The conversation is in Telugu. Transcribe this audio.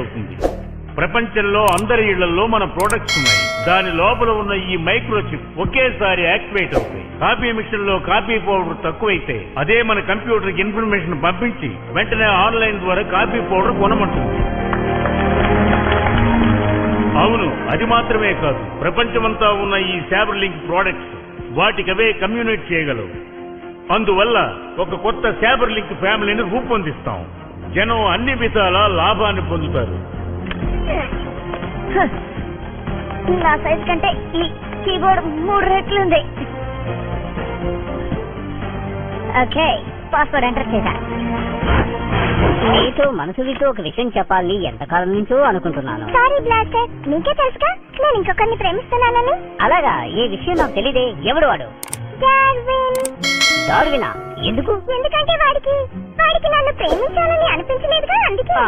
అవుతుంది. ప్రపంచంలో అందరి ఇళ్లలో మన ప్రొడక్ట్స్ ఉన్నాయి. దాని లోపల ఉన్న ఈ మైక్రోచిప్ ఒకేసారి యాక్టివేట్ అవుతాయి. కాఫీ మిషన్ లో కాఫీ పౌడర్ తక్కువైతే అదే మన కంప్యూటర్ కి ఇన్ఫర్మేషన్ పంపించి వెంటనే ఆన్లైన్ ద్వారా కాఫీ పౌడర్ కొనమంటుంది. అవును, అది మాత్రమే కాదు, ప్రపంచమంతా ఉన్న ఈ శాబర్ లింక్ ప్రోడక్ట్స్ వాటికవే కమ్యూనికేట్ చేయగలవు. అందువల్ల ఒక కొత్త శాబర్ లింక్ ఫ్యామిలీని రూపొందిస్తాం. జనం అన్ని విధాల లాభాన్ని పొందుతారు. నా సైజ్ కంటే ఈ కీబోర్డ్ 3 రెట్లు ఉంది. ఓకే, పాస్వర్డ్ ఎంటర్ చేశా. నీతో మనసుతో ఒక విషయం చెప్పాలని ఎంతకాలం నుంచో అనుకుంటున్నాను. సారీ బ్లాస్టర్, నీకే తెలుసుగా నేను ఇంకొకరిని ప్రేమిస్తున్నానని. అలాగా? ఏ విషయం నాకు తెలియదే. ఎవడు వాడు? డార్విన్. డార్వినా? ఎందుకు? ఎందుకంటే వాడికి నన్ను ప్రేమించాలని అనిపించలేదుగా, అందుకే.